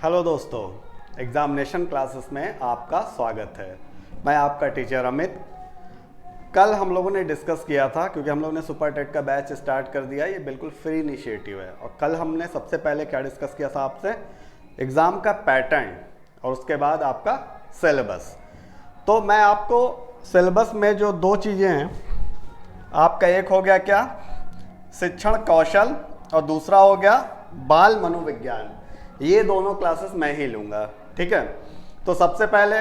Hello दोस्तों, examination classes में आपका स्वागत है। मैं आपका टीचर अमित। कल हम लोगों ने डिस्कस किया था, क्योंकि हम लोगों ने सुपर टेट का बैच स्टार्ट कर दिया। ये बिल्कुल फ्री इनिशिएटिव है। और कल हमने सबसे पहले क्या डिस्कस किया था आपसे, एग्ज़ाम का पैटर्न और उसके बाद आपका सिलेबस। तो मैं आपको सिलेबस में जो दो चीज़ें हैं, आपका एक हो गया क्या, शिक्षण कौशल, और दूसरा हो गया बाल मनोविज्ञान। ये दोनों क्लासेस मैं ही लूँगा, ठीक है। तो सबसे पहले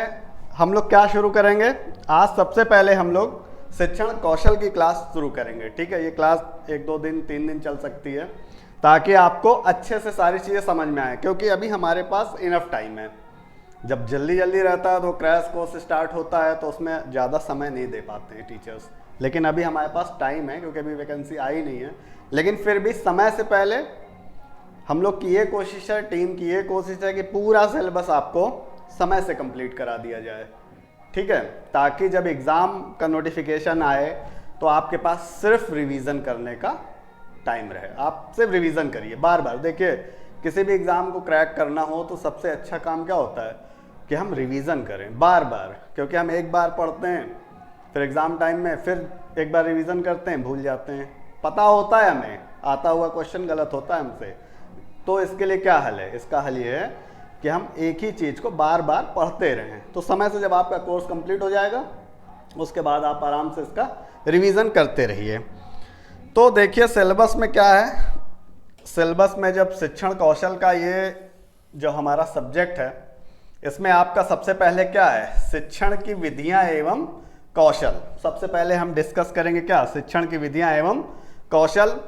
हम लोग क्या शुरू करेंगे, आज सबसे पहले हम लोग शिक्षण कौशल की क्लास शुरू करेंगे, ठीक है। ये क्लास 1-2 दिन 3 दिन चल सकती है, ताकि आपको अच्छे से सारी चीज़ें समझ में आए, क्योंकि अभी हमारे पास इनफ टाइम है। जब जल्दी जल्दी रहता है तो क्रैश कोर्स स्टार्ट होता है, तो उसमें ज़्यादा समय नहीं दे पाते हैं टीचर्स। लेकिन अभी हमारे पास टाइम है, क्योंकि अभी वैकेंसी आई नहीं है। लेकिन फिर भी समय से पहले हम लोग की ये कोशिश है, टीम की ये कोशिश है कि पूरा सिलेबस आपको समय से कंप्लीट करा दिया जाए, ठीक है। ताकि जब एग्ज़ाम का नोटिफिकेशन आए तो आपके पास सिर्फ रिवीजन करने का टाइम रहे। आप सिर्फ रिवीजन करिए बार बार। देखिए, किसी भी एग्ज़ाम को क्रैक करना हो तो सबसे अच्छा काम क्या होता है कि हम रिवीजन करें बार बार, क्योंकि हम एक बार पढ़ते हैं, फिर एग्ज़ाम टाइम में फिर एक बार रिवीजन करते हैं, भूल जाते हैं। पता होता है हमें, आता हुआ क्वेश्चन गलत होता है हमसे। तो इसके लिए क्या हल है, इसका हल ये है कि हम एक ही चीज़ को बार बार पढ़ते रहें। तो समय से जब आपका कोर्स कंप्लीट हो जाएगा, उसके बाद आप आराम से इसका रिवीजन करते रहिए। तो देखिए सिलेबस में क्या है। सिलेबस में जब शिक्षण कौशल का ये जो हमारा सब्जेक्ट है, इसमें आपका सबसे पहले क्या है, शिक्षण की विधियां एवं कौशल। सबसे पहले हम डिस्कस करेंगे क्या, शिक्षण की विधियां एवं कौशल।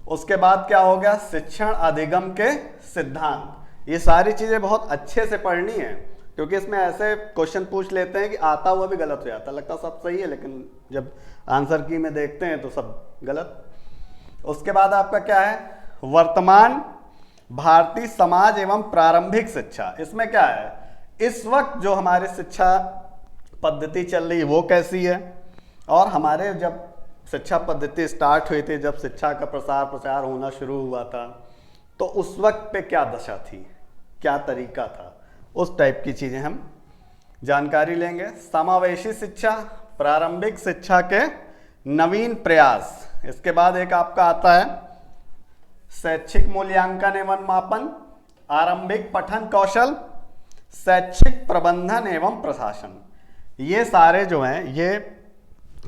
उसके बाद क्या हो गया, शिक्षण अधिगम के सिद्धांत। ये सारी चीज़ें बहुत अच्छे से पढ़नी है, क्योंकि इसमें ऐसे क्वेश्चन पूछ लेते हैं कि आता हुआ भी गलत हो जाता है। लगता सब सही है, लेकिन जब आंसर की में देखते हैं तो सब गलत। उसके बाद आपका क्या है, वर्तमान भारतीय समाज एवं प्रारंभिक शिक्षा। इसमें क्या है, इस वक्त जो हमारी शिक्षा पद्धति चल रही है वो कैसी है, और हमारे जब शिक्षा पद्धति स्टार्ट हुई थी, जब शिक्षा का प्रसार प्रचार होना शुरू हुआ था, तो उस वक्त पे क्या दशा थी, क्या तरीका था, उस टाइप की चीज़ें हम जानकारी लेंगे। समावेशी शिक्षा, प्रारंभिक शिक्षा के नवीन प्रयास। इसके बाद एक आपका आता है शैक्षिक मूल्यांकन एवं मापन, आरंभिक पठन कौशल, शैक्षिक प्रबंधन एवं प्रशासन। ये सारे जो हैं, ये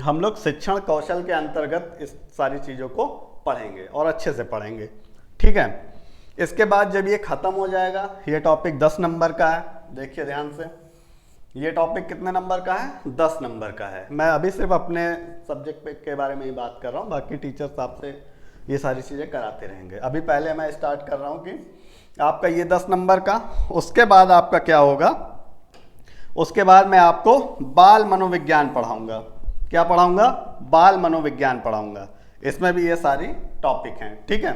हम लोग शिक्षण कौशल के अंतर्गत इस सारी चीज़ों को पढ़ेंगे और अच्छे से पढ़ेंगे, ठीक है। इसके बाद जब ये ख़त्म हो जाएगा, ये टॉपिक 10 नंबर का है। देखिए ध्यान से, ये टॉपिक कितने नंबर का है, 10 नंबर का है। मैं अभी सिर्फ अपने सब्जेक्ट के बारे में ही बात कर रहा हूँ, बाकी टीचर्स आपसे ये सारी चीज़ें कराते रहेंगे। अभी पहले मैं स्टार्ट कर रहा हूँ कि आपका ये 10 नंबर का। उसके बाद आपका क्या होगा, उसके बाद मैं आपको बाल मनोविज्ञान पढ़ाऊँगा। क्या पढ़ाऊंगा, बाल मनोविज्ञान पढ़ाऊंगा। इसमें भी ये सारी टॉपिक हैं, ठीक है।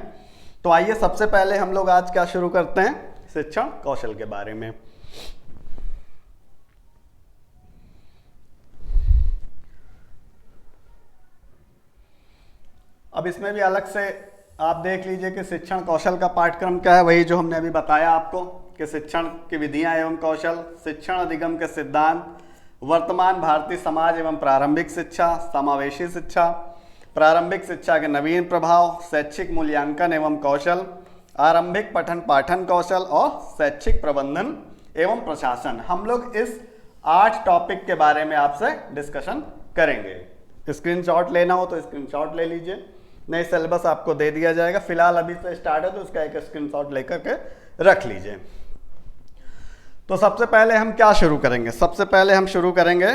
तो आइए सबसे पहले हम लोग आज क्या शुरू करते हैं, शिक्षण कौशल के बारे में। अब इसमें भी अलग से आप देख लीजिए कि शिक्षण कौशल का पाठ्यक्रम क्या है। वही जो हमने अभी बताया आपको कि शिक्षण की विधियां एवं कौशल, शिक्षण अधिगम के सिद्धांत, वर्तमान भारतीय समाज एवं प्रारंभिक शिक्षा, समावेशी शिक्षा, प्रारंभिक शिक्षा के नवीन प्रभाव, शैक्षिक मूल्यांकन एवं कौशल, आरंभिक पठन पाठन कौशल और शैक्षिक प्रबंधन एवं प्रशासन। हम लोग इस 8 टॉपिक के बारे में आपसे डिस्कशन करेंगे। स्क्रीनशॉट लेना हो तो स्क्रीनशॉट ले लीजिए, नहीं सिलेबस आपको दे दिया जाएगा। फिलहाल अभी से स्टार्ट है तो उसका एक स्क्रीनशॉट लेकर के रख लीजिए। तो सबसे पहले हम क्या शुरू करेंगे, सबसे पहले हम शुरू करेंगे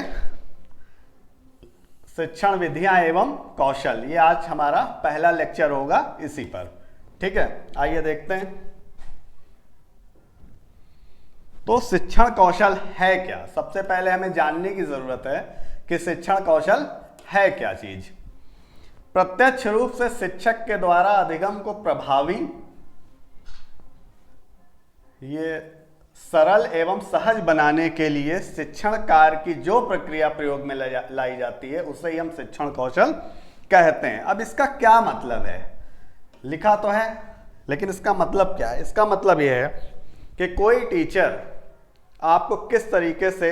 शिक्षण विधियां एवं कौशल। ये आज हमारा पहला लेक्चर होगा इसी पर, ठीक है। आइए देखते हैं। तो शिक्षण कौशल है क्या, सबसे पहले हमें जानने की जरूरत है कि शिक्षण कौशल है क्या चीज। प्रत्यक्ष रूप से शिक्षक के द्वारा अधिगम को प्रभावी, ये सरल एवं सहज बनाने के लिए शिक्षण कार्य की जो प्रक्रिया प्रयोग में लाई जाती है, उसे ही हम शिक्षण कौशल कहते हैं। अब इसका क्या मतलब है, लिखा तो है, लेकिन इसका मतलब क्या है। इसका मतलब यह है कि कोई टीचर आपको किस तरीके से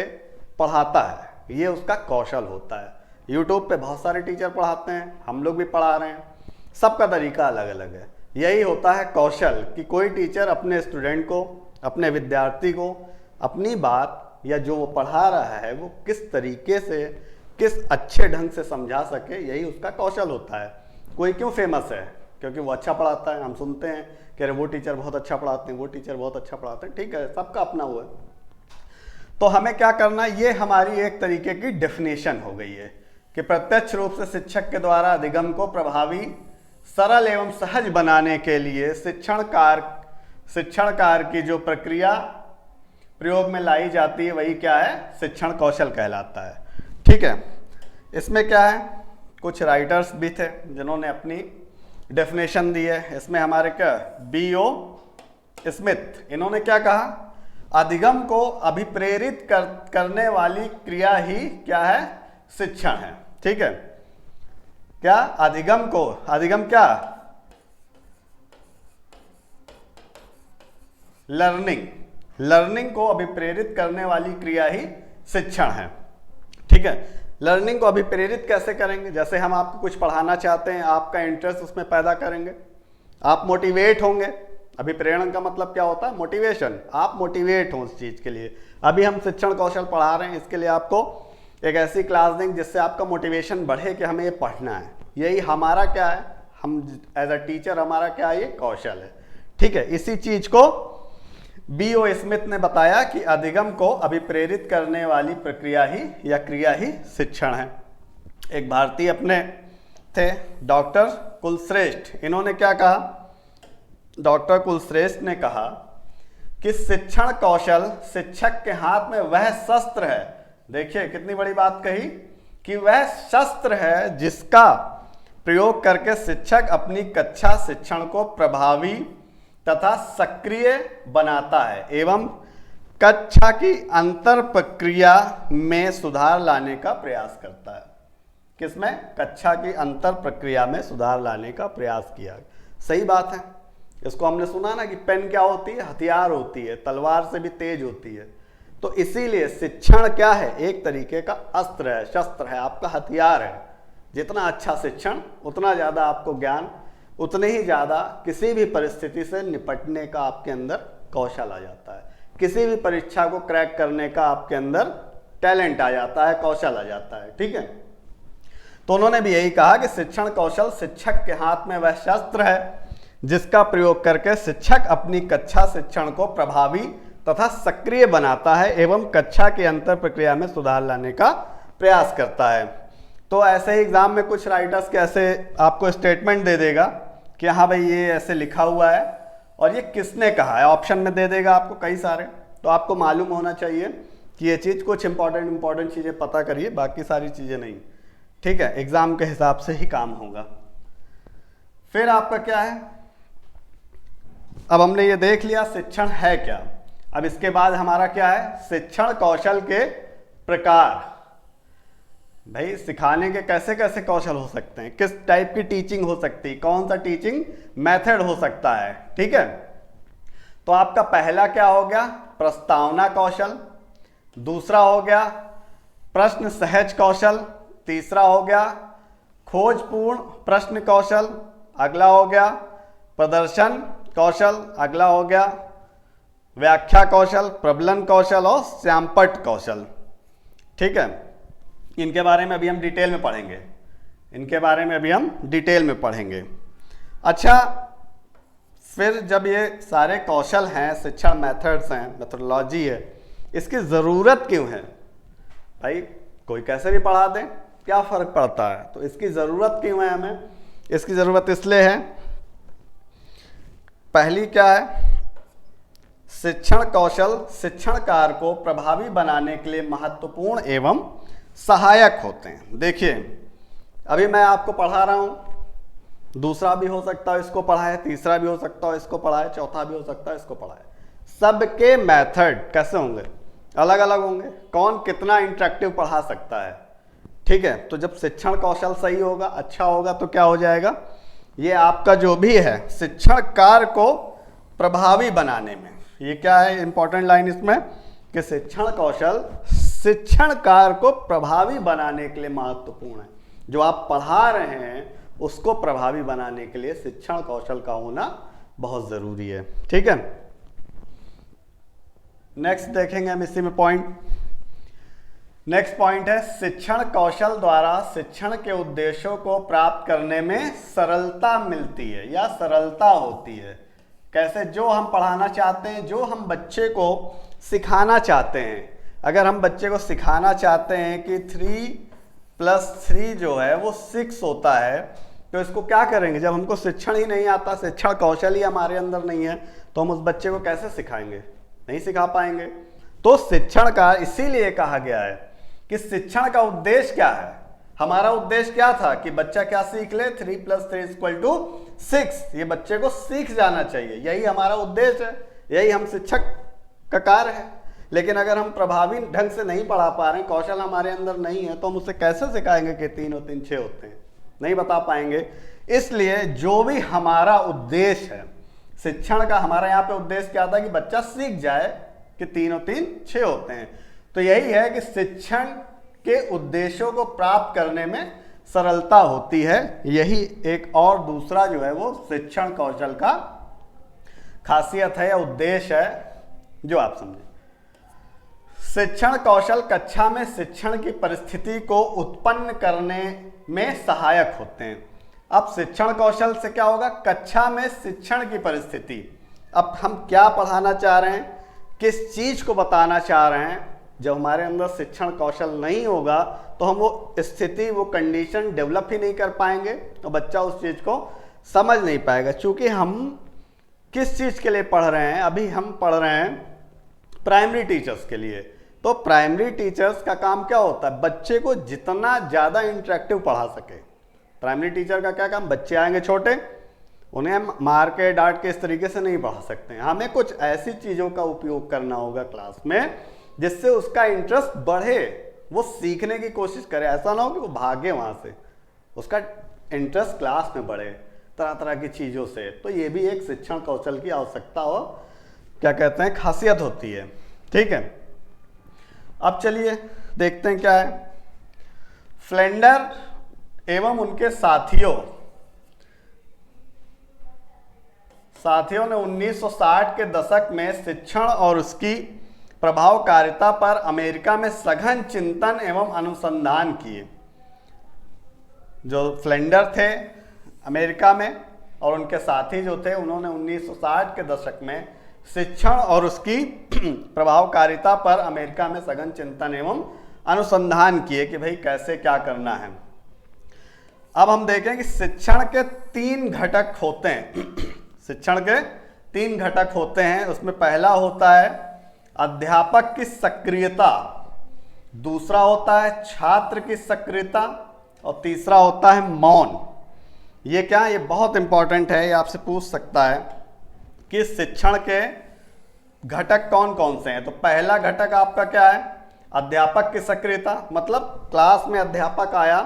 पढ़ाता है, ये उसका कौशल होता है। यूट्यूब पे बहुत सारे टीचर पढ़ाते हैं, हम लोग भी पढ़ा रहे हैं, सबका तरीका अलग अलग है। यही होता है कौशल कि कोई टीचर अपने स्टूडेंट को, अपने विद्यार्थी को अपनी बात या जो वो पढ़ा रहा है वो किस तरीके से, किस अच्छे ढंग से समझा सके, यही उसका कौशल होता है। कोई क्यों फेमस है? क्योंकि वो अच्छा पढ़ाता है। हम सुनते हैं कि अरे वो टीचर बहुत अच्छा पढ़ाते हैं, वो टीचर बहुत अच्छा पढ़ाते हैं। ठीक है, सबका अपना वो है। तो हमें क्या करना है, ये हमारी एक तरीके की डेफिनेशन हो गई है कि प्रत्यक्ष रूप से शिक्षक के द्वारा अधिगम को प्रभावी, सरल एवं सहज बनाने के लिए शिक्षण कार्य की जो प्रक्रिया प्रयोग में लाई जाती है वही क्या है, शिक्षण कौशल कहलाता है। ठीक है, इसमें क्या है, कुछ राइटर्स भी थे जिन्होंने अपनी डेफिनेशन दी है। इसमें हमारे क्या B.O. स्मिथ, इन्होंने क्या कहा, अधिगम को अभिप्रेरित करने वाली क्रिया ही क्या है, शिक्षण है। ठीक है, क्या अधिगम क्या, लर्निंग को अभिप्रेरित करने वाली क्रिया ही शिक्षण है। ठीक है, लर्निंग को अभिप्रेरित कैसे करेंगे? जैसे हम आपको कुछ पढ़ाना चाहते हैं, आपका इंटरेस्ट उसमें पैदा करेंगे, आप मोटिवेट होंगे। अभिप्रेरण का मतलब क्या होता है, मोटिवेशन। आप मोटिवेट हो उस चीज के लिए। अभी हम शिक्षण कौशल पढ़ा रहे हैं, इसके लिए आपको एक ऐसी क्लास देंगे जिससे आपका मोटिवेशन बढ़े कि हमें ये पढ़ना है। यही हमारा क्या है, हम एज अ टीचर हमारा क्या है, ये कौशल है। ठीक है, इसी चीज को B.O. स्मिथ ने बताया कि अधिगम को अभिप्रेरित करने वाली प्रक्रिया ही या क्रिया ही शिक्षण है। एक भारतीय अपने थे डॉक्टर कुलश्रेष्ठ, इन्होंने क्या कहा, डॉक्टर कुलश्रेष्ठ ने कहा कि शिक्षण कौशल शिक्षक के हाथ में वह शस्त्र है। देखिए कितनी बड़ी बात कही कि वह शस्त्र है जिसका प्रयोग करके शिक्षक अपनी कक्षा शिक्षण को प्रभावी तथा सक्रिय बनाता है एवं कक्षा की अंतर प्रक्रिया में सुधार लाने का प्रयास करता है। किसमें? कक्षा की अंतर प्रक्रिया में सुधार लाने का प्रयास किया। सही बात है। इसको हमने सुना ना कि पेन क्या होती है, हथियार होती है, तलवार से भी तेज होती है। तो इसीलिए शिक्षण क्या है, एक तरीके का अस्त्र है, शस्त्र है, आपका हथियार है। जितना अच्छा शिक्षण उतना ज़्यादा आपको ज्ञान, उतने ही ज़्यादा किसी भी परिस्थिति से निपटने का आपके अंदर कौशल आ जाता है। किसी भी परीक्षा को क्रैक करने का आपके अंदर टैलेंट आ जाता है, कौशल आ जाता है। ठीक है, तो उन्होंने भी यही कहा कि शिक्षण कौशल शिक्षक के हाथ में वह शस्त्र है जिसका प्रयोग करके शिक्षक अपनी कक्षा शिक्षण को प्रभावी तथा सक्रिय बनाता है एवं कक्षा की अंतर प्रक्रिया में सुधार लाने का प्रयास करता है। तो ऐसे ही एग्जाम में कुछ राइटर्स के ऐसे आपको स्टेटमेंट दे देगा कि हाँ भाई ये ऐसे लिखा हुआ है और ये किसने कहा है, ऑप्शन में दे देगा आपको कई सारे। तो आपको मालूम होना चाहिए कि ये चीज़, कुछ इंपॉर्टेंट चीज़ें पता करिए, बाकी सारी चीज़ें नहीं। ठीक है, एग्जाम के हिसाब से ही काम होगा। फिर आपका क्या है, अब हमने ये देख लिया शिक्षण है क्या। अब इसके बाद हमारा क्या है, शिक्षण कौशल के प्रकार। भाई सिखाने के कैसे कैसे कौशल हो सकते हैं, किस टाइप की टीचिंग हो सकती है, कौन सा टीचिंग मेथड हो सकता है। ठीक है, तो आपका पहला क्या हो गया, प्रस्तावना कौशल। दूसरा हो गया प्रश्न सहज कौशल। तीसरा हो गया खोजपूर्ण प्रश्न कौशल। अगला हो गया प्रदर्शन कौशल। अगला हो गया व्याख्या कौशल, प्रबलन कौशल और श्यामपट्ट कौशल। ठीक है, इनके बारे में अभी हम डिटेल में पढ़ेंगे। अच्छा, फिर जब ये सारे कौशल हैं, शिक्षण मेथड्स हैं, मेथोडोलॉजी है, इसकी ज़रूरत क्यों है? भाई कोई कैसे भी पढ़ा दे, क्या फ़र्क पड़ता है? तो इसकी ज़रूरत क्यों है हमें? इसकी ज़रूरत इसलिए है, पहली क्या है, शिक्षण कौशल शिक्षण कार्य को प्रभावी बनाने के लिए महत्वपूर्ण एवं सहायक होते हैं। देखिए अभी मैं आपको पढ़ा रहा हूं, दूसरा भी हो सकता है इसको पढ़ाए, तीसरा भी हो सकता है इसको पढ़ाए, चौथा भी हो सकता है इसको पढ़ाए। सबके मेथड कैसे होंगे, अलग अलग होंगे। कौन कितना इंटरेक्टिव पढ़ा सकता है। ठीक है, तो जब शिक्षण कौशल सही होगा, अच्छा होगा, तो क्या हो जाएगा, ये आपका जो भी है शिक्षण कार्य को प्रभावी बनाने में, ये क्या है इंपॉर्टेंट लाइन इसमें कि शिक्षण कौशल शिक्षण कार्य को प्रभावी बनाने के लिए महत्वपूर्ण है। जो आप पढ़ा रहे हैं उसको प्रभावी बनाने के लिए शिक्षण कौशल का होना बहुत जरूरी है। ठीक है, नेक्स्ट देखेंगे हम इसी में पॉइंट। नेक्स्ट पॉइंट है शिक्षण कौशल द्वारा शिक्षण के उद्देश्यों को प्राप्त करने में सरलता मिलती है या सरलता होती है। कैसे? जो हम पढ़ाना चाहते हैं, जो हम बच्चे को सिखाना चाहते हैं, अगर हम बच्चे को सिखाना चाहते हैं कि 3+3 जो है वो 6 होता है, तो इसको क्या करेंगे? जब हमको शिक्षण ही नहीं आता, शिक्षण कौशल ही हमारे अंदर नहीं है, तो हम उस बच्चे को कैसे सिखाएंगे? नहीं सिखा पाएंगे। तो शिक्षण का इसीलिए कहा गया है कि शिक्षण का उद्देश्य क्या है। हमारा उद्देश्य क्या था कि बच्चा क्या सीख ले? 3+3=6। ये बच्चे को सीख जाना चाहिए, यही हमारा उद्देश्य है, यही हम शिक्षक का कार्य है। लेकिन अगर हम प्रभावी ढंग से नहीं पढ़ा पा रहे हैं, कौशल हमारे अंदर नहीं है, तो हम उसे कैसे सिखाएंगे कि 3 और 3 6 होते हैं? नहीं बता पाएंगे। इसलिए जो भी हमारा उद्देश्य है शिक्षण का, हमारा यहाँ पे उद्देश्य क्या था कि बच्चा सीख जाए कि 3 और 3 6 होते हैं। तो यही है कि शिक्षण के उद्देश्यों को प्राप्त करने में सरलता होती है। यही एक और दूसरा जो है वो शिक्षण कौशल का खासियत है या उद्देश्य है, जो आप समझे। शिक्षण कौशल कक्षा में शिक्षण की परिस्थिति को उत्पन्न करने में सहायक होते हैं। अब शिक्षण कौशल से क्या होगा? कक्षा में शिक्षण की परिस्थिति। अब हम क्या पढ़ाना चाह रहे हैं, किस चीज को बताना चाह रहे हैं, जब हमारे अंदर शिक्षण कौशल नहीं होगा तो हम वो स्थिति, वो कंडीशन डेवलप ही नहीं कर पाएंगे, तो बच्चा उस चीज को समझ नहीं पाएगा। चूंकि हम किस चीज के लिए पढ़ रहे हैं, अभी हम पढ़ रहे हैं प्राइमरी टीचर्स के लिए। तो प्राइमरी टीचर्स का काम क्या होता है? बच्चे को जितना ज़्यादा इंटरेक्टिव पढ़ा सके। प्राइमरी टीचर का क्या काम? बच्चे आएंगे छोटे, उन्हें मार के डांट के इस तरीके से नहीं पढ़ा सकते हैं। हमें कुछ ऐसी चीज़ों का उपयोग करना होगा क्लास में जिससे उसका इंटरेस्ट बढ़े, वो सीखने की कोशिश करे। ऐसा ना हो कि वो भागे वहाँ से, उसका इंटरेस्ट क्लास में बढ़े तरह तरह की चीज़ों से। तो ये भी एक शिक्षण कौशल की आवश्यकता हो, क्या कहते हैं, खासियत होती है। ठीक है, अब चलिए देखते हैं क्या है। फ्लेंडर एवं उनके साथियों ने 1960 के दशक में शिक्षण और उसकी प्रभावकारिता पर अमेरिका में सघन चिंतन एवं अनुसंधान किए। जो फ्लेंडर थे अमेरिका में और उनके साथी जो थे, उन्होंने 1960 के दशक में शिक्षण और उसकी प्रभावकारिता पर अमेरिका में सघन चिंतन एवं अनुसंधान किए कि भाई कैसे क्या करना है। अब हम देखें कि शिक्षण के 3 घटक होते हैं। शिक्षण के 3 घटक होते हैं। उसमें पहला होता है अध्यापक की सक्रियता, दूसरा होता है छात्र की सक्रियता और तीसरा होता है मौन। ये क्या है? ये बहुत इंपॉर्टेंट है, ये आपसे पूछ सकता है कि शिक्षण के घटक कौन कौन से हैं। तो पहला घटक आपका क्या है? अध्यापक की सक्रियता। मतलब क्लास में अध्यापक आया,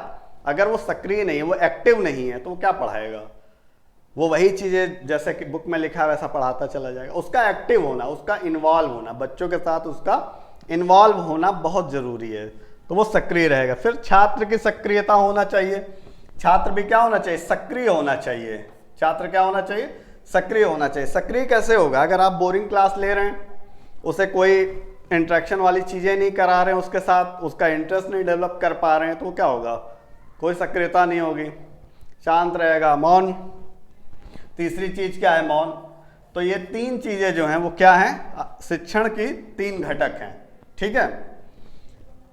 अगर वो सक्रिय नहीं है, वो एक्टिव नहीं है, तो वो क्या पढ़ाएगा? वो वही चीज़ें जैसे कि बुक में लिखा है वैसा पढ़ाता चला जाएगा। उसका एक्टिव होना, उसका इन्वॉल्व होना, बच्चों के साथ उसका इन्वॉल्व होना बहुत ज़रूरी है, तो वो सक्रिय रहेगा। फिर छात्र की सक्रियता होना चाहिए। छात्र भी क्या होना चाहिए? सक्रिय होना चाहिए। छात्र क्या होना चाहिए? सक्रिय होना चाहिए। सक्रिय कैसे होगा? अगर आप बोरिंग क्लास ले रहे हैं, उसे कोई इंटरेक्शन वाली चीज़ें नहीं करा रहे हैं उसके साथ, उसका इंटरेस्ट नहीं डेवलप कर पा रहे हैं, तो क्या होगा? कोई सक्रियता नहीं होगी, शांत रहेगा। मौन, तीसरी चीज क्या है? मौन। तो ये 3 चीजें जो हैं वो क्या हैं? शिक्षण की 3 घटक हैं। ठीक है,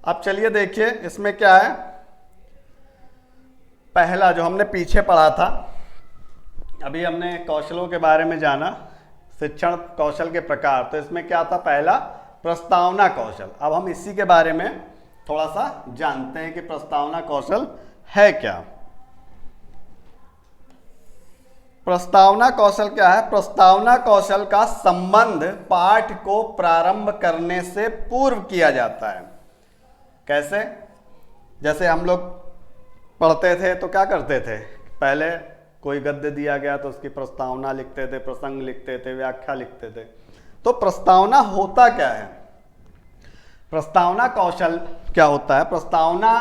अब चलिए देखिए इसमें क्या है। पहला जो हमने पीछे पढ़ा था, अभी हमने कौशलों के बारे में जाना, शिक्षण कौशल के प्रकार। तो इसमें क्या था? पहला प्रस्तावना कौशल। अब हम इसी के बारे में थोड़ा सा जानते हैं कि प्रस्तावना कौशल है क्या। प्रस्तावना कौशल क्या है? प्रस्तावना कौशल का संबंध पाठ को प्रारंभ करने से पूर्व किया जाता है। कैसे? जैसे हम लोग पढ़ते थे तो क्या करते थे? पहले कोई गद्य दिया गया तो उसकी प्रस्तावना लिखते थे, प्रसंग लिखते थे, व्याख्या लिखते थे। तो प्रस्तावना होता क्या है? प्रस्तावना कौशल क्या होता है? प्रस्तावना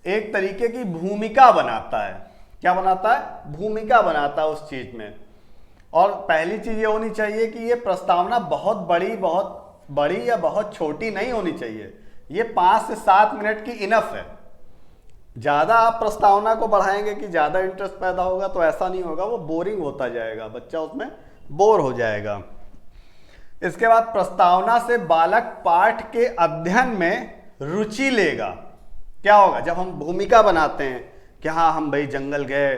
एक तरीके की भूमिका बनाता है। क्या बनाता है? भूमिका बनाता है उस चीज में। और पहली चीज ये होनी चाहिए कि ये प्रस्तावना बहुत बड़ी या बहुत छोटी नहीं होनी चाहिए। ये 5 से 7 मिनट की इनफ है। ज्यादा आप प्रस्तावना को बढ़ाएंगे कि ज्यादा इंटरेस्ट पैदा होगा, तो ऐसा नहीं होगा, वो बोरिंग होता जाएगा, बच्चा उसमें बोर हो जाएगा। इसके बाद प्रस्तावना से बालक पाठ के अध्ययन में रुचि लेगा। क्या होगा? जब हम भूमिका बनाते हैं कि हाँ हम भाई जंगल गए,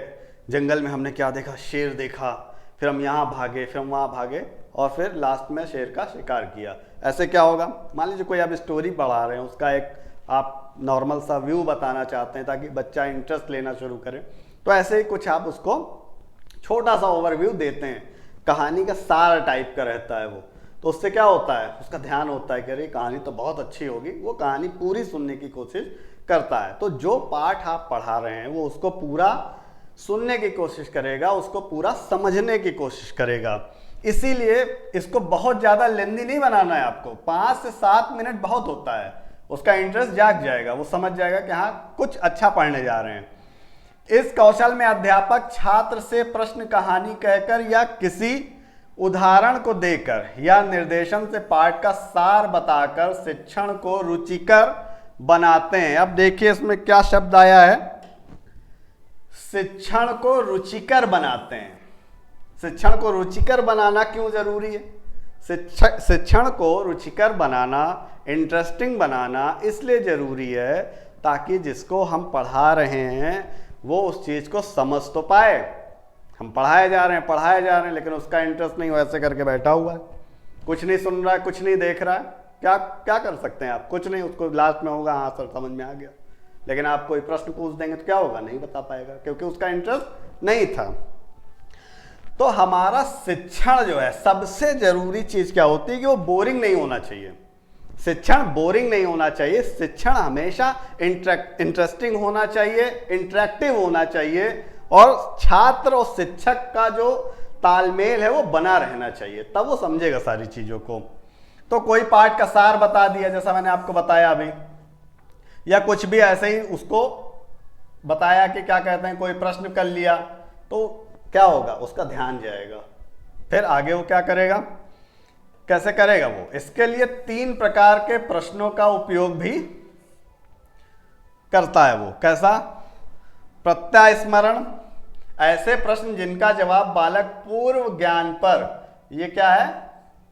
जंगल में हमने क्या देखा? शेर देखा, फिर हम यहाँ भागे, फिर हम वहाँ भागे, और फिर लास्ट में शेर का शिकार किया। ऐसे क्या होगा? मान लीजिए कोई आप स्टोरी पढ़ा रहे हैं, उसका एक आप नॉर्मल सा व्यू बताना चाहते हैं ताकि बच्चा इंटरेस्ट लेना शुरू करे, तो ऐसे ही कुछ आप उसको छोटा सा ओवरव्यू देते हैं, कहानी का सार टाइप का रहता है वो। तो उससे क्या होता है? उसका ध्यान होता है कि अरे कहानी तो बहुत अच्छी होगी, वो कहानी पूरी सुनने की कोशिश करता है। तो जो पाठ आप पढ़ा रहे हैं वो उसको पूरा सुनने की कोशिश करेगा, उसको पूरा समझने की कोशिश करेगा। इसीलिए इसको बहुत ज्यादा लेंदी नहीं बनाना है आपको। 5 से 7 मिनट बहुत होता है, उसका इंटरेस्ट जाग जाएगा, वो समझ जाएगा कि हाँ कुछ अच्छा पढ़ने जा रहे हैं। इस कौशल में अध्यापक छात्र से प्रश्न कहानी कहकर या किसी उदाहरण को देकर या निर्देशन से पाठ का सार बताकर शिक्षण को रुचिकर बनाते हैं। अब देखिए इसमें क्या शब्द आया है, शिक्षण को रुचिकर बनाते हैं। शिक्षण को रुचिकर बनाना क्यों जरूरी है? शिक्षण को रुचिकर बनाना, इंटरेस्टिंग बनाना इसलिए जरूरी है ताकि जिसको हम पढ़ा रहे हैं वो उस चीज को समझ तो पाए। हम पढ़ाए जा रहे हैं लेकिन उसका इंटरेस्ट नहीं, वैसे करके बैठा हुआ है, कुछ नहीं सुन रहा है, कुछ नहीं देख रहा है। क्या क्या कर सकते हैं आप? कुछ नहीं। उसको लास्ट में होगा हाँ सर समझ में आ गया, लेकिन आप कोई प्रश्न पूछ देंगे तो क्या होगा? नहीं बता पाएगा, क्योंकि उसका इंटरेस्ट नहीं था। तो हमारा शिक्षण जो है, सबसे जरूरी चीज क्या होती है कि वो बोरिंग नहीं होना चाहिए। शिक्षण बोरिंग नहीं होना चाहिए। शिक्षण हमेशा इंटरेस्टिंग होना चाहिए, इंटरेक्टिव होना चाहिए, और छात्र और शिक्षक का जो तालमेल है वो बना रहना चाहिए, तब वो समझेगा सारी चीजों को। तो कोई पाठ का सार बता दिया जैसा मैंने आपको बताया अभी, या कुछ भी ऐसे ही उसको बताया कि क्या कहते हैं, कोई प्रश्न कर लिया, तो क्या होगा? उसका ध्यान जाएगा। फिर आगे वो क्या करेगा? कैसे करेगा वो? इसके लिए 3 प्रकार के प्रश्नों का उपयोग भी करता है वो। कैसा? प्रत्यास्मरण, ऐसे प्रश्न जिनका जवाब बालक पूर्व ज्ञान पर, ये क्या है?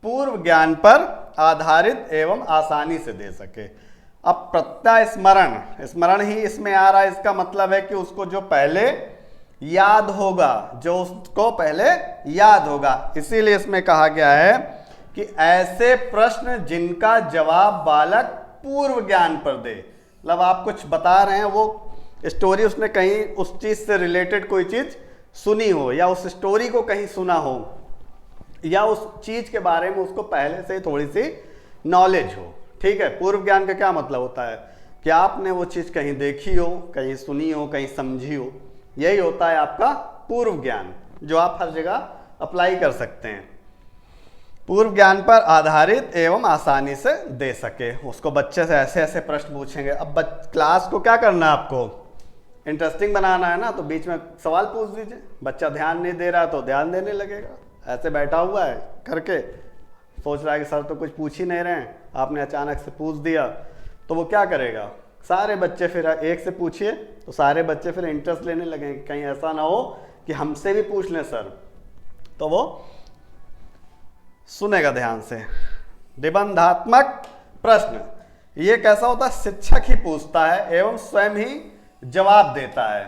पूर्व ज्ञान पर आधारित एवं आसानी से दे सके। अब प्रत्यास्मरण, स्मरण ही इसमें आ रहा है, इसका मतलब है कि उसको जो पहले याद होगा, जो उसको पहले याद होगा। इसीलिए इसमें कहा गया है कि ऐसे प्रश्न जिनका जवाब बालक पूर्व ज्ञान पर दे। मतलब आप कुछ बता रहे हैं, वो स्टोरी उसने कहीं उस चीज से रिलेटेड कोई चीज सुनी हो, या उस स्टोरी को कहीं सुना हो, या उस चीज के बारे में उसको पहले से थोड़ी सी नॉलेज हो। ठीक है? पूर्व ज्ञान का क्या मतलब होता है कि आपने वो चीज कहीं देखी हो, कहीं सुनी हो, कहीं समझी हो, यही होता है आपका पूर्व ज्ञान, जो आप हर जगह अप्लाई कर सकते हैं। पूर्व ज्ञान पर आधारित एवं आसानी से दे सके। उसको बच्चे से ऐसे ऐसे प्रश्न पूछेंगे। अब क्लास को क्या करना है? आपको इंटरेस्टिंग बनाना है ना, तो बीच में सवाल पूछ दीजिए। बच्चा ध्यान नहीं दे रहा तो ध्यान देने लगेगा। ऐसे बैठा हुआ है करके सोच रहा है कि सर तो कुछ पूछ ही नहीं रहे हैं, आपने अचानक से पूछ दिया, तो वो क्या करेगा? सारे बच्चे फिर एक से पूछिए तो सारे बच्चे फिर इंटरेस्ट लेने लगेंगे। कहीं ऐसा ना हो कि हमसे भी पूछ लें सर, तो वो सुनेगा ध्यान से। निबंधात्मक प्रश्न, ये कैसा होता है? शिक्षक ही पूछता है एवं स्वयं ही जवाब देता है।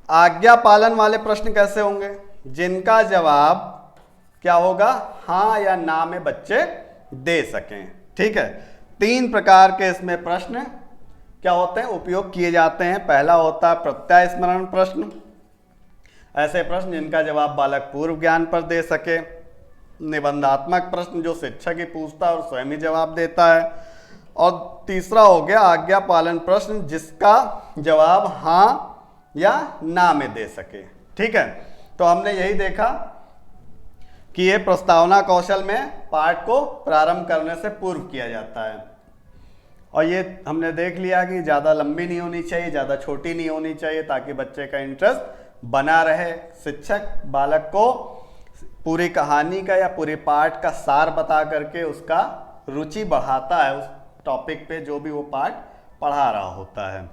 आज्ञा पालन वाले प्रश्न कैसे होंगे? जिनका जवाब क्या होगा? हाँ या ना में बच्चे दे सकें। ठीक है? 3 प्रकार के इसमें प्रश्न क्या होते हैं? उपयोग किए जाते हैं। पहला होता है प्रत्यास्मरण प्रश्न, ऐसे प्रश्न जिनका जवाब बालक पूर्व ज्ञान पर दे सके। निबंधात्मक प्रश्न, जो शिक्षक ही पूछता है और स्वयं ही जवाब देता है। और तीसरा हो गया आज्ञा पालन प्रश्न, जिसका जवाब हाँ या ना में दे सके। ठीक है? तो हमने यही देखा कि ये प्रस्तावना कौशल में पाठ को प्रारंभ करने से पूर्व किया जाता है। और ये हमने देख लिया कि ज़्यादा लंबी नहीं होनी चाहिए, ज़्यादा छोटी नहीं होनी चाहिए, ताकि बच्चे का इंटरेस्ट बना रहे। शिक्षक बालक को पूरी कहानी का या पूरे पाठ का सार बता करके उसका रुचि बढ़ाता है उस टॉपिक पे जो भी वो पाठ पढ़ा रहा होता है।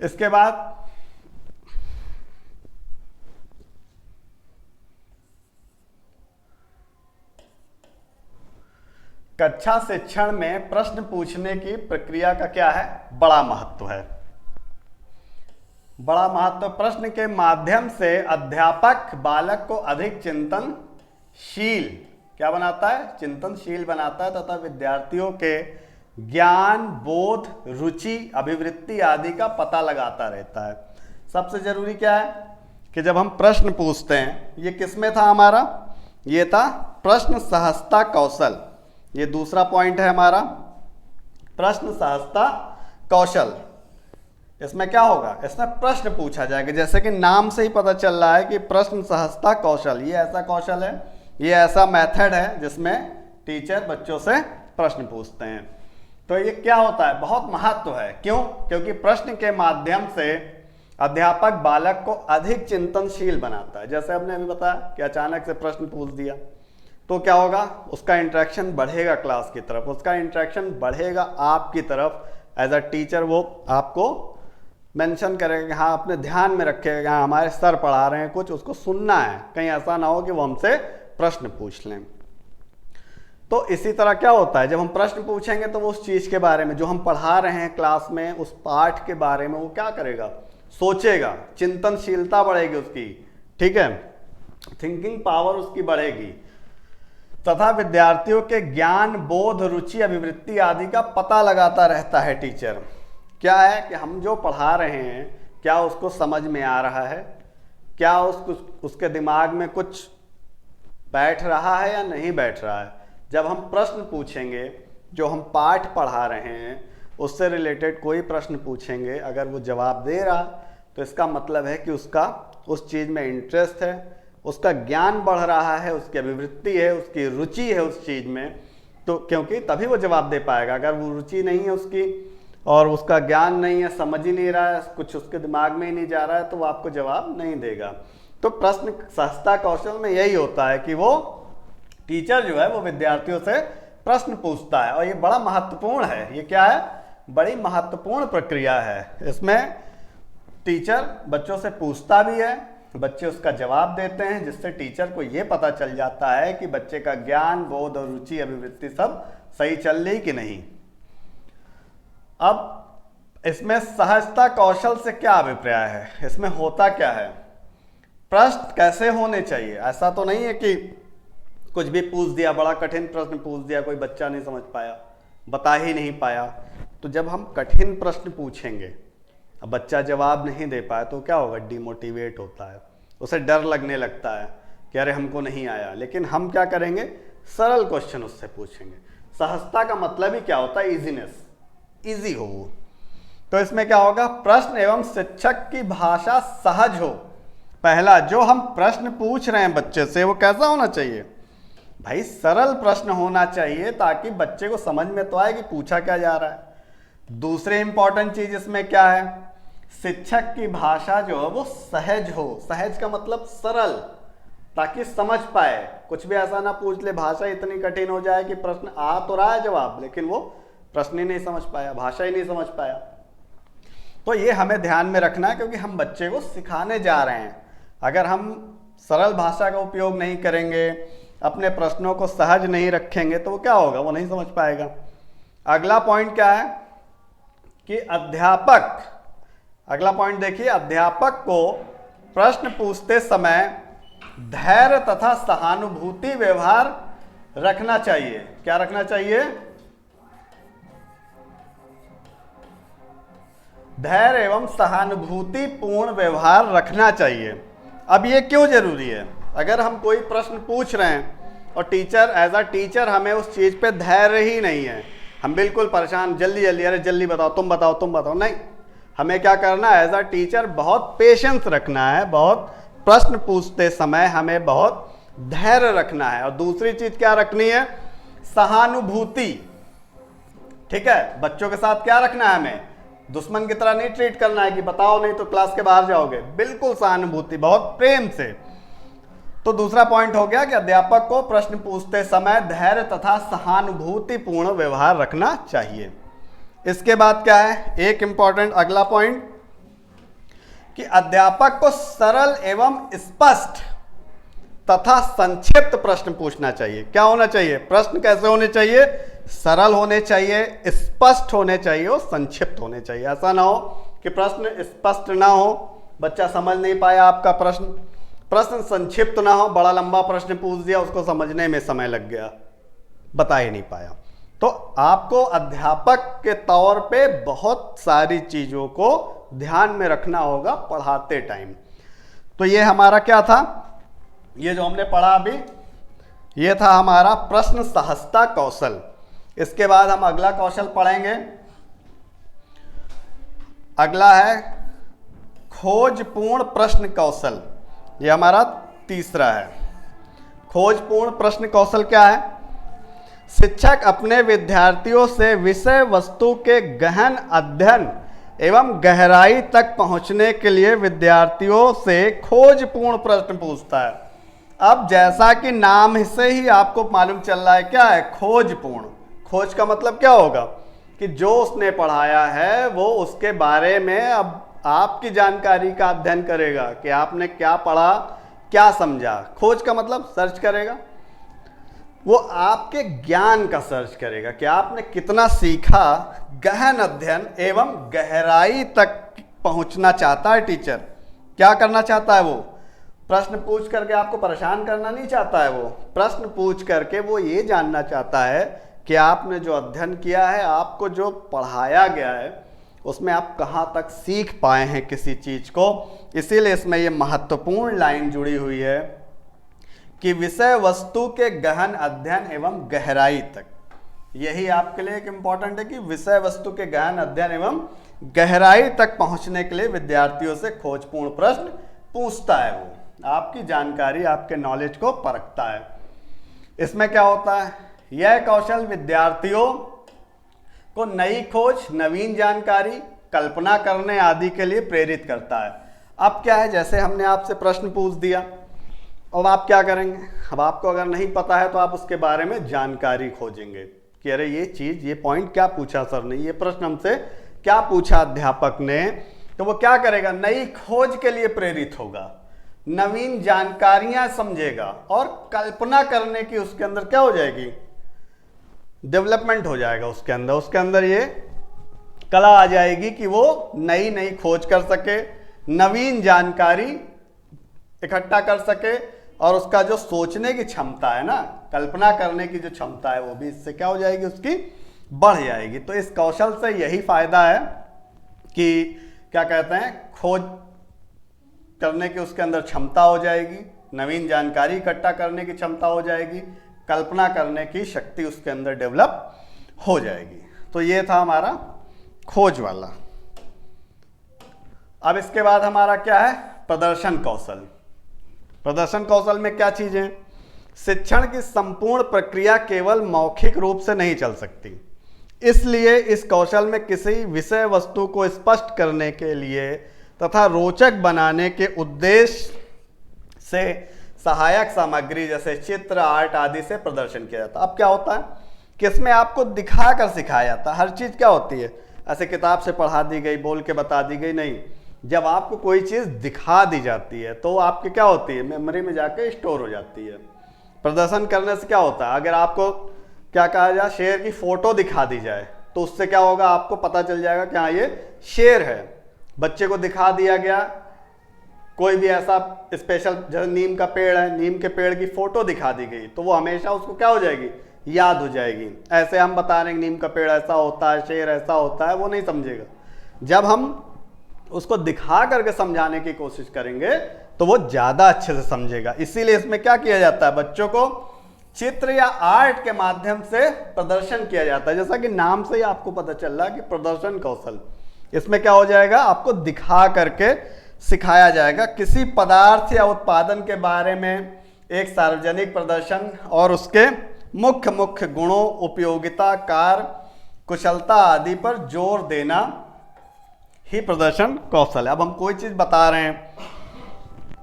इसके बाद कक्षा शिक्षण में प्रश्न पूछने की प्रक्रिया का क्या है, बड़ा महत्व है। बड़ा महत्व। प्रश्न के माध्यम से अध्यापक बालक को अधिक चिंतनशील क्या बनाता है, चिंतनशील बनाता है, तथा विद्यार्थियों के ज्ञान, बोध, रुचि, अभिवृत्ति आदि का पता लगाता रहता है। सबसे जरूरी क्या है कि जब हम प्रश्न पूछते हैं, ये किसमें था हमारा, ये था प्रश्न सहजता कौशल। ये दूसरा पॉइंट है हमारा, प्रश्न सहजता कौशल। इसमें क्या होगा, इसमें प्रश्न पूछा जाएगा। जैसे कि नाम से ही पता चल रहा है कि प्रश्न सहजता कौशल, ये ऐसा कौशल है, ये ऐसा मेथड है जिसमें टीचर बच्चों से प्रश्न पूछते हैं। तो ये क्या होता है, बहुत महत्व है। क्यों? क्योंकि प्रश्न के माध्यम से अध्यापक बालक को अधिक चिंतनशील बनाता है। जैसे हमने अभी बताया कि अचानक से प्रश्न पूछ दिया तो क्या होगा, उसका इंटरेक्शन बढ़ेगा क्लास की तरफ, उसका इंटरेक्शन बढ़ेगा आपकी तरफ। एज अ टीचर वो आपको मेंशन करेगा कि हाँ, अपने ध्यान में रखेगा कि हाँ, हमारे सर पढ़ा रहे हैं कुछ, उसको सुनना है, कहीं ऐसा ना हो कि वो हमसे प्रश्न पूछ लें। तो इसी तरह क्या होता है, जब हम प्रश्न पूछेंगे तो वो उस चीज़ के बारे में जो हम पढ़ा रहे हैं क्लास में, उस पाठ के बारे में वो क्या करेगा, सोचेगा, चिंतनशीलता बढ़ेगी उसकी, ठीक है, थिंकिंग पावर उसकी बढ़ेगी, तथा विद्यार्थियों के ज्ञान, बोध, रुचि, अभिवृत्ति आदि का पता लगाता रहता है टीचर। क्या है कि हम जो पढ़ा रहे हैं क्या उसको समझ में आ रहा है, क्या उसके दिमाग में कुछ बैठ रहा है या नहीं बैठ रहा है। जब हम प्रश्न पूछेंगे, जो हम पाठ पढ़ा रहे हैं उससे रिलेटेड कोई प्रश्न पूछेंगे, अगर वो जवाब दे रहा तो इसका मतलब है कि उसका उस चीज़ में इंटरेस्ट है, उसका ज्ञान बढ़ रहा है, उसकी अभिवृत्ति है, उसकी रुचि है उस चीज़ में। तो क्योंकि तभी वो जवाब दे पाएगा। अगर वो रुचि नहीं है उसकी और उसका ज्ञान नहीं है, समझ ही नहीं रहा है, कुछ उसके दिमाग में ही नहीं जा रहा है, तो वो आपको जवाब नहीं देगा। तो प्रश्न सहजता कौशल में यही होता है कि वो टीचर जो है वो विद्यार्थियों से प्रश्न पूछता है। और ये बड़ा महत्वपूर्ण है। ये क्या है, बड़ी महत्वपूर्ण प्रक्रिया है। इसमें टीचर बच्चों से पूछता भी है, बच्चे उसका जवाब देते हैं, जिससे टीचर को ये पता चल जाता है कि बच्चे का ज्ञान, बोध और रुचि, अभिवृत्ति सब सही चल रही कि नहीं। अब इसमें सहजता कौशल से क्या अभिप्राय है, इसमें होता क्या है, प्रश्न कैसे होने चाहिए। ऐसा तो नहीं है कि कुछ भी पूछ दिया, बड़ा कठिन प्रश्न पूछ दिया, कोई बच्चा नहीं समझ पाया, बता ही नहीं पाया। तो जब हम कठिन प्रश्न पूछेंगे, अब बच्चा जवाब नहीं दे पाया तो क्या होगा, डिमोटिवेट होता है, उसे डर लगने लगता है कि अरे हमको नहीं आया। लेकिन हम क्या करेंगे, सरल क्वेश्चन उससे पूछेंगे। सहजता का मतलब ही क्या होता है, इजीनेस, इजी हो वो। तो इसमें क्या होगा, प्रश्न एवं शिक्षक की भाषा सहज हो। पहला, जो हम प्रश्न पूछ रहे हैं बच्चे से वो कैसा होना चाहिए, भाई सरल प्रश्न होना चाहिए, ताकि बच्चे को समझ में तो आए कि पूछा क्या जा रहा है। दूसरी इंपॉर्टेंट चीज इसमें क्या है, शिक्षक की भाषा जो है वो सहज हो। सहज का मतलब सरल, ताकि समझ पाए। कुछ भी ऐसा ना पूछ ले, भाषा इतनी कठिन हो जाए कि प्रश्न आ तो रहा है जवाब, लेकिन वो प्रश्न ही नहीं समझ पाया, भाषा ही नहीं समझ पाया। तो ये हमें ध्यान में रखना है, क्योंकि हम बच्चे को सिखाने जा रहे हैं। अगर हम सरल भाषा का उपयोग नहीं करेंगे, अपने प्रश्नों को सहज नहीं रखेंगे, तो वो क्या होगा, वो नहीं समझ पाएगा। अगला पॉइंट क्या है कि अध्यापक, अगला पॉइंट देखिए, अध्यापक को प्रश्न पूछते समय धैर्य तथा सहानुभूति व्यवहार रखना चाहिए। क्या रखना चाहिए, धैर्य एवं सहानुभूति पूर्ण व्यवहार रखना चाहिए। अब ये क्यों जरूरी है, अगर हम कोई प्रश्न पूछ रहे हैं और टीचर एज अ टीचर हमें उस चीज पे धैर्य ही नहीं है, हम बिल्कुल परेशान, जल्दी जल्दी, अरे जल्दी बताओ, तुम बताओ, तुम बताओ, नहीं, हमें क्या करना है, एज अ टीचर बहुत पेशेंस रखना है, बहुत प्रश्न पूछते समय हमें बहुत धैर्य रखना है। और दूसरी चीज क्या रखनी है? सहानुभूति। ठीक है, बच्चों के साथ क्या रखना है? हमें दुश्मन की तरह नहीं ट्रीट करना है कि बताओ नहीं तो क्लास के बाहर जाओगे। बिल्कुल सहानुभूति, बहुत प्रेम से। तो दूसरा पॉइंट हो गया कि अध्यापक को प्रश्न पूछते समय धैर्य तथा सहानुभूतिपूर्ण व्यवहार रखना चाहिए। इसके बाद क्या है? एक इंपॉर्टेंट अगला पॉइंट कि अध्यापक को सरल एवं स्पष्ट तथा संक्षिप्त प्रश्न पूछना चाहिए। क्या होना चाहिए? प्रश्न कैसे होने चाहिए? सरल होने चाहिए, स्पष्ट होने चाहिए और संक्षिप्त होने चाहिए। ऐसा ना हो कि प्रश्न स्पष्ट ना हो, बच्चा समझ नहीं पाया आपका प्रश्न, प्रश्न संक्षिप्त ना हो, बड़ा लंबा प्रश्न पूछ दिया, उसको समझने में समय लग गया, बता ही नहीं पाया। तो आपको अध्यापक के तौर पे बहुत सारी चीजों को ध्यान में रखना होगा पढ़ाते टाइम। तो ये हमारा क्या था? ये जो हमने पढ़ा अभी, ये था हमारा प्रश्न सहजता कौशल। इसके बाद हम अगला कौशल पढ़ेंगे। अगला है खोजपूर्ण प्रश्न कौशल। ये हमारा तीसरा है। खोजपूर्ण प्रश्न कौशल क्या है? शिक्षक अपने विद्यार्थियों से विषय वस्तु के गहन अध्ययन एवं गहराई तक पहुंचने के लिए विद्यार्थियों से खोजपूर्ण प्रश्न पूछता है। अब जैसा कि नाम से ही आपको मालूम चल रहा है, क्या है? खोजपूर्ण। खोज का मतलब क्या होगा? कि जो उसने पढ़ाया है वो उसके बारे में अब आपकी जानकारी का अध्ययन करेगा कि आपने क्या पढ़ा, क्या समझा। खोज का मतलब सर्च करेगा, वो आपके ज्ञान का सर्च करेगा कि आपने कितना सीखा। गहन अध्ययन एवं गहराई तक पहुंचना चाहता है टीचर। क्या करना चाहता है वो? प्रश्न पूछ करके आपको परेशान करना नहीं चाहता है। वो प्रश्न पूछ करके वो ये जानना चाहता है कि आपने जो अध्ययन किया है, आपको जो पढ़ाया गया है, उसमें आप कहाँ तक सीख पाए हैं किसी चीज को। इसीलिए इसमें ये महत्वपूर्ण लाइन जुड़ी हुई है कि विषय वस्तु के गहन अध्ययन एवं गहराई तक। यही आपके लिए एक इंपॉर्टेंट है कि विषय वस्तु के गहन अध्ययन एवं गहराई तक पहुंचने के लिए विद्यार्थियों से खोजपूर्ण प्रश्न पूछता है। वो आपकी जानकारी, आपके नॉलेज को परखता है। इसमें क्या होता है? यह कौशल विद्यार्थियों को नई खोज, नवीन जानकारी, कल्पना करने आदि के लिए प्रेरित करता है। अब क्या है, जैसे हमने आपसे प्रश्न पूछ दिया, अब आप क्या करेंगे? अब आपको अगर नहीं पता है तो आप उसके बारे में जानकारी खोजेंगे कि अरे ये चीज, ये पॉइंट क्या पूछा सर ने, ये प्रश्न हमसे क्या पूछा अध्यापक ने। तो वो क्या करेगा? नई खोज के लिए प्रेरित होगा, नवीन जानकारियां समझेगा और कल्पना करने की उसके अंदर क्या हो जाएगी? डेवलपमेंट हो जाएगा उसके अंदर ये कला आ जाएगी कि वो नई नई खोज कर सके, नवीन जानकारी इकट्ठा कर सके, और उसका जो सोचने की क्षमता है ना, कल्पना करने की जो क्षमता है, वो भी इससे क्या हो जाएगी? उसकी बढ़ जाएगी। तो इस कौशल से यही फायदा है कि क्या कहते हैं, खोज करने की उसके अंदर क्षमता हो जाएगी, नवीन जानकारी इकट्ठा करने की क्षमता हो जाएगी, कल्पना करने की शक्ति उसके अंदर डेवलप हो जाएगी। तो ये था हमारा खोज वाला। अब इसके बाद हमारा क्या है? प्रदर्शन कौशल। प्रदर्शन कौशल में क्या चीजें? शिक्षण की संपूर्ण प्रक्रिया केवल मौखिक रूप से नहीं चल सकती, इसलिए इस कौशल में किसी विषय वस्तु को स्पष्ट करने के लिए तथा रोचक बनाने के उद्देश्य से सहायक सामग्री जैसे चित्र, आर्ट आदि से प्रदर्शन किया जाता है। अब क्या होता है कि इसमें आपको दिखा कर सिखाया जाता है। हर चीज क्या होती है? ऐसे किताब से पढ़ा दी गई, बोल के बता दी गई नहीं। जब आपको कोई चीज दिखा दी जाती है तो आपकी क्या होती है? मेमोरी में जाकर स्टोर हो जाती है। प्रदर्शन करने से क्या होता है? अगर आपको क्या कहा जाए, शेर की फोटो दिखा दी जाए तो उससे क्या होगा? आपको पता चल जाएगा कि हाँ ये शेर है। बच्चे को दिखा दिया गया कोई भी ऐसा स्पेशल, जैसे नीम का पेड़ है, नीम के पेड़ की फोटो दिखा दी गई तो वो हमेशा उसको क्या हो जाएगी? याद हो जाएगी। ऐसे हम बता रहे हैं नीम का पेड़ ऐसा होता है, शेर ऐसा होता है, वो नहीं समझेगा। जब हम उसको दिखा करके समझाने की कोशिश करेंगे तो वो ज्यादा अच्छे से समझेगा। इसीलिए इसमें क्या किया जाता है? बच्चों को चित्र या आर्ट के माध्यम से प्रदर्शन किया जाता है। जैसा कि नाम से ही आपको पता चल रहा है कि प्रदर्शन कौशल, इसमें क्या हो जाएगा? आपको दिखा करके सिखाया जाएगा। किसी पदार्थ या उत्पादन के बारे में एक सार्वजनिक प्रदर्शन और उसके मुख्य मुख्य गुणों, उपयोगिता, कार्य कुशलता आदि पर जोर देना ही प्रदर्शन कौशल है। अब हम कोई चीज़ बता रहे हैं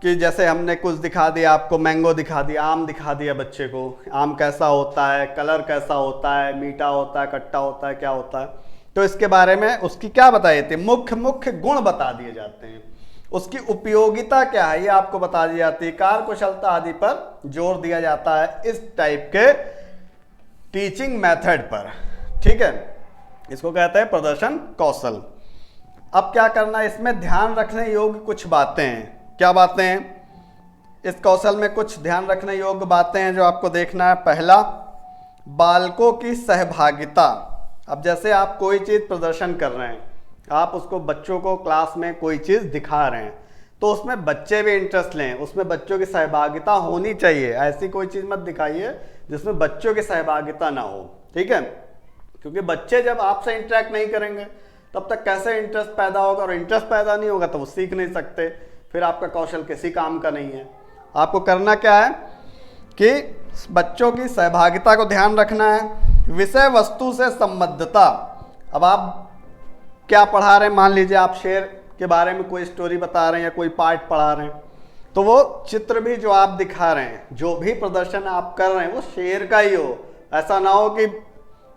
कि जैसे हमने कुछ दिखा दिया आपको, मैंगो दिखा दिया, आम दिखा दिया बच्चे को, आम कैसा होता है, कलर कैसा होता है, मीठा होता है, खट्टा होता है, क्या होता है, तो इसके बारे में उसकी क्या बताई जाती है, मुख्य मुख्य गुण बता दिए जाते हैं। उसकी उपयोगिता क्या है ये आपको बता दी जाती है। कार्य कुशलता आदि पर जोर दिया जाता है इस टाइप के टीचिंग मेथड पर। ठीक है, इसको कहते हैं प्रदर्शन कौशल। अब क्या करना, इसमें ध्यान रखने योग्य कुछ बातें हैं। क्या बातें हैं? इस कौशल में कुछ ध्यान रखने योग्य बातें हैं जो आपको देखना है। पहला, बालकों की सहभागिता। अब जैसे आप कोई चीज़ प्रदर्शन कर रहे हैं, आप उसको बच्चों को क्लास में कोई चीज़ दिखा रहे हैं, तो उसमें बच्चे भी इंटरेस्ट लें, उसमें बच्चों की सहभागिता होनी चाहिए। ऐसी कोई चीज़ मत दिखाइए जिसमें बच्चों की सहभागिता ना हो। ठीक है, क्योंकि बच्चे जब आपसे इंटरेक्ट नहीं करेंगे तब तक कैसे इंटरेस्ट पैदा होगा, और इंटरेस्ट पैदा नहीं होगा तो वो सीख नहीं सकते, फिर आपका कौशल किसी काम का नहीं है। आपको करना क्या है कि बच्चों की सहभागिता को ध्यान रखना है। विषय वस्तु से संबद्धता। अब आप क्या पढ़ा रहे हैं, मान लीजिए आप शेर के बारे में कोई स्टोरी बता रहे हैं या कोई पार्ट पढ़ा रहे हैं, तो वो चित्र भी जो आप दिखा रहे हैं, जो भी प्रदर्शन आप कर रहे हैं वो शेर का ही हो। ऐसा ना हो कि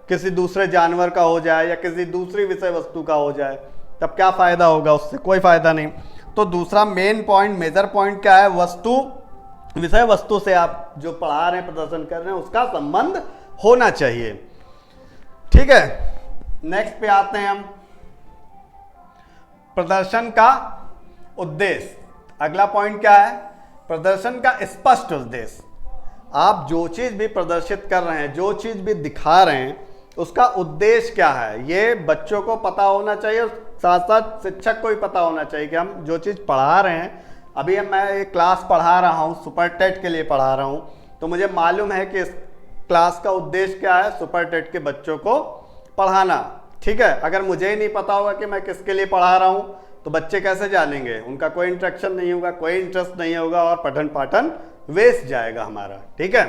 किसी दूसरे जानवर का हो जाए या किसी दूसरी विषय वस्तु का हो जाए, तब क्या फ़ायदा होगा, उससे कोई फ़ायदा नहीं। तो दूसरा मेन पॉइंट, मेजर पॉइंट क्या है, वस्तु, विषय वस्तु से आप जो पढ़ा रहे हैं, प्रदर्शन कर रहे हैं, उसका संबंध होना चाहिए। ठीक है, नेक्स्ट पे आते हैं हम, प्रदर्शन का उद्देश्य। अगला पॉइंट क्या है, प्रदर्शन का स्पष्ट उद्देश्य। आप जो चीज़ भी प्रदर्शित कर रहे हैं, जो चीज़ भी दिखा रहे हैं, उसका उद्देश्य क्या है, ये बच्चों को पता होना चाहिए और साथ साथ शिक्षक को भी पता होना चाहिए कि हम जो चीज़ पढ़ा रहे हैं, अभी मैं एक क्लास पढ़ा रहा हूँ, सुपर टेट के लिए पढ़ा रहा हूँ, तो मुझे मालूम है कि इस क्लास का उद्देश्य क्या है, सुपर टेट के बच्चों को पढ़ाना। ठीक है, अगर मुझे ही नहीं पता होगा कि मैं किसके लिए पढ़ा रहा हूँ तो बच्चे कैसे जानेंगे, उनका कोई इंटरेक्शन नहीं होगा, कोई इंटरेस्ट नहीं होगा और पठन पाठन वेस्ट जाएगा हमारा। ठीक है,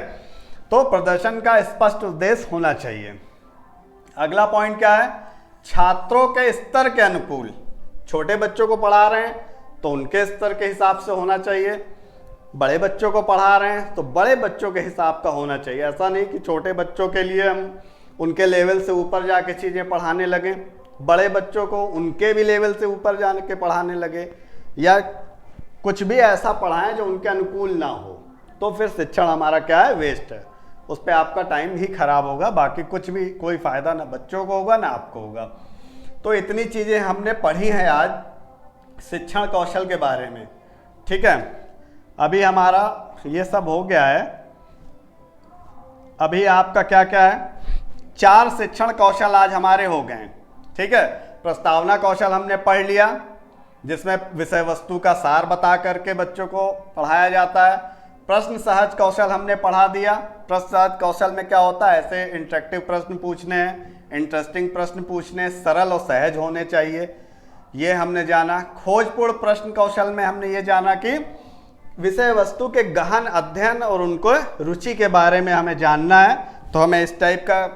तो प्रदर्शन का स्पष्ट उद्देश्य होना चाहिए। अगला पॉइंट क्या है, छात्रों के स्तर के अनुकूल। छोटे बच्चों को पढ़ा रहे हैं तो उनके स्तर के हिसाब से होना चाहिए, बड़े बच्चों को पढ़ा रहे हैं तो बड़े बच्चों के हिसाब का होना चाहिए। ऐसा नहीं कि छोटे बच्चों के लिए हम उनके लेवल से ऊपर जाके चीज़ें पढ़ाने लगे, बड़े बच्चों को उनके भी लेवल से ऊपर जाने के पढ़ाने लगे, या कुछ भी ऐसा पढ़ाएं जो उनके अनुकूल ना हो, तो फिर शिक्षण हमारा क्या है, वेस्ट है। उस पर आपका टाइम ही खराब होगा, बाकी कुछ भी कोई फ़ायदा ना बच्चों को होगा ना आपको होगा। तो इतनी चीज़ें हमने पढ़ी हैं आज शिक्षण कौशल के बारे में। ठीक है, अभी हमारा ये सब हो गया है। अभी आपका क्या क्या है, 4 शिक्षण कौशल आज हमारे हो गए हैं। ठीक है, प्रस्तावना कौशल हमने पढ़ लिया, जिसमें विषय वस्तु का सार बता करके बच्चों को पढ़ाया जाता है। प्रश्न सहज कौशल हमने पढ़ा दिया। प्रश्न सहज कौशल में क्या होता है, ऐसे इंटरेक्टिव प्रश्न पूछने हैं, इंटरेस्टिंग प्रश्न पूछने, सरल और सहज होने चाहिए, ये हमने जाना। खोजपूर्ण प्रश्न कौशल में हमने ये जाना कि विषय वस्तु के गहन अध्ययन और उनको रुचि के बारे में हमें जानना है, तो हमें इस टाइप का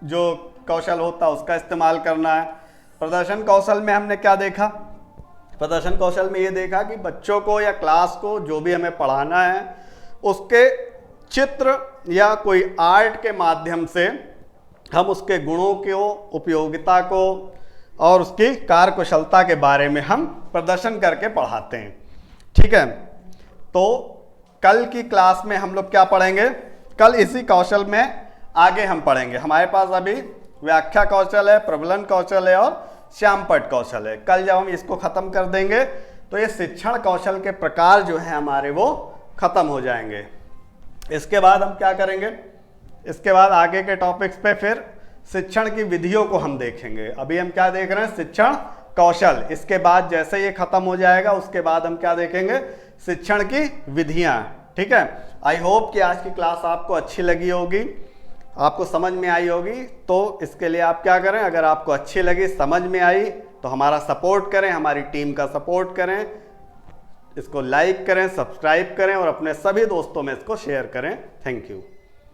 जो कौशल होता है उसका इस्तेमाल करना है। प्रदर्शन कौशल में हमने क्या देखा, प्रदर्शन कौशल में ये देखा कि बच्चों को या क्लास को जो भी हमें पढ़ाना है उसके चित्र या कोई आर्ट के माध्यम से हम उसके गुणों को, उपयोगिता को और उसकी कार्यकुशलता के बारे में हम प्रदर्शन करके पढ़ाते हैं। ठीक है, तो कल की क्लास में हम लोग क्या पढ़ेंगे, कल इसी कौशल में आगे हम पढ़ेंगे। हमारे पास अभी व्याख्या कौशल है, प्रबलन कौशल है और श्यामपट्ट कौशल है। कल जब हम इसको ख़त्म कर देंगे तो ये शिक्षण कौशल के प्रकार जो है हमारे वो ख़त्म हो जाएंगे। इसके बाद हम क्या करेंगे, इसके बाद आगे के टॉपिक्स पे फिर शिक्षण की विधियों को हम देखेंगे। अभी हम क्या देख रहे हैं, शिक्षण कौशल। इसके बाद जैसे ये ख़त्म हो जाएगा उसके बाद हम क्या देखेंगे, शिक्षण की विधियाँ। ठीक है, आई होप कि आज की क्लास आपको अच्छी लगी होगी, आपको समझ में आई होगी। तो इसके लिए आप क्या करें, अगर आपको अच्छी लगी, समझ में आई, तो हमारा सपोर्ट करें, हमारी टीम का सपोर्ट करें, इसको लाइक करें, सब्सक्राइब करें और अपने सभी दोस्तों में इसको शेयर करें। Thank you.